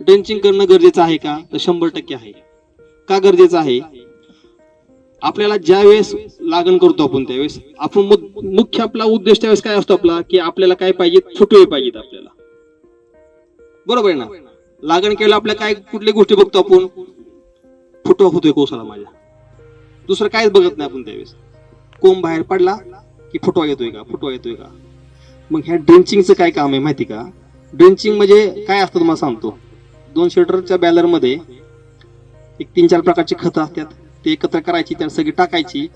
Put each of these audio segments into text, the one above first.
Drenching करणं गरजेचं आहे का? तर 100% आहे. का गरजेचं आहे? आपल्याला ज्या वेळेस लागण करतो आपण त्यावेळेस आपण मुख्य आपला उद्देश त्यावेळेस काय असतो आपला, की आपल्याला काय पाहिजे, फुटवे पाहिजेत आपल्याला. बरोबर आहे ना? लागण केलं आपल्या काय कुठली गोष्टी बघतो आपण, फुटवा होतोय कोसाला माझ्या, दुसरं काहीच बघत नाही आपण त्यावेळेस. कोंब बाहेर पडला की फुटवा येतोय का, फुटवा येतोय का. मग ह्या ड्रेंचिंगचं काय काम आहे माहिती का? ड्रेंचिंग म्हणजे काय असतं तुम्हाला सांगतो. 2 लिटरच्या बॅलर मध्ये एक 3-4 प्रकारची खतं असतात, ते एकत्र करायची, त्यात सगळी टाकायची,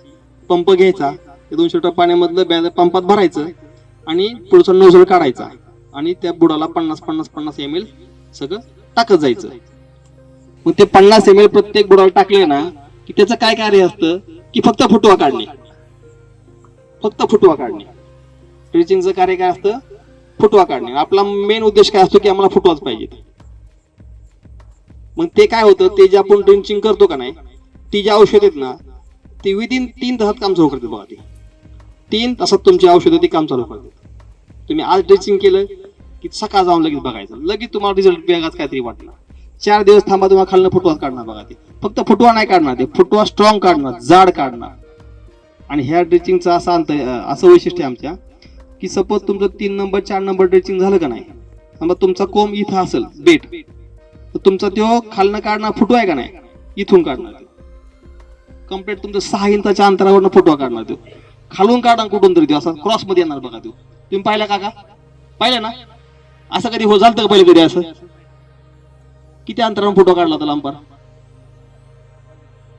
पंप घ्यायचा, ते 2 लिटर पाण्यामधलं बॅलर पंपात भरायचं आणि पुढचा नोझल काढायचा आणि त्या बुडाला 50-50-50 ml सगळं टाकत जायचं. मग ते 50 ml प्रत्येक बुडाला टाकले ना की त्याचं काय कार्य असतं, की फक्त फुटवा काढणे, फक्त फुटवा काढणे. ड्रेंचिंगचं कार्य काय असतं? फुटवा काढणे. आपला मेन उद्देश काय असतो, की आम्हाला फुटवाच पाहिजे. मग ते काय होतं, ते जे आपण ड्रेंचिंग करतो का नाही, ती जी औषध आहेत ना, ती विदिन 3 तासात काम चालू करते बघा. ती 3 तासात तुमची औषधं ती काम चालू करतात. तुम्ही आज ड्रेंचिंग केलं की सकाळ जाऊन लगेच बघायचं, लगेच तुम्हाला रिझल्ट वेगळाच काहीतरी वाटणार. 4 दिवस थांबा, तुम्हाला खाल्लं फुटवा काढणार बघा. ते फक्त फुटवा नाही काढणार, ते फुटवा स्ट्रॉंग काढणार, जाड काढणार. आणि ह्या ड्रेंचिंगचा असं वैशिष्ट्य आमच्या, की सपोज तुमचं 3 नंबर 4 नंबर ड्रेंचिंग झालं का नाही, समजा तुमचा कोंब इथं असेल बेट, तर तुमचा तो खालनं काढणार फुटवा आहे का नाही, इथून काढणार कम्प्लीट तुमचं 6 इंचाच्या अंतरावरनं फुटवा काढणार. तो खालून काढा कुठून तरी, तो असा क्रॉस मध्ये येणार बघा. तो तुम्ही पाहिला काका, पाहिलं ना? असं कधी हो झालं का पहिले कधी असं? किती अंतरावरून फुटवा काढला होता लांब?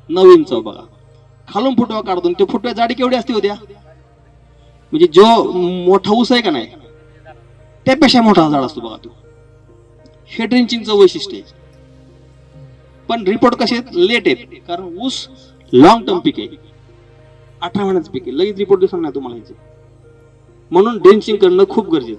9 इंच बघा. खालून फुटवा काढतो, ते फुटव्या जाडी केवढी असते होत्या, म्हणजे जो मोठा ऊस आहे का नाही त्यापेक्षा मोठा झाड असतो बघा. तो हे ड्रेंचिंगचं वैशिष्ट्य आहे. पण रिपोर्ट कसे लेट आहेत, कारण ऊस लॉंग टर्म पीक आहे, 18 महिन्याचं पीक आहे, लगेच रिपोर्ट दिसणार नाही तुम्हाला. म्हणून ड्रेंचिंग करणं खूप गरजेचं आहे.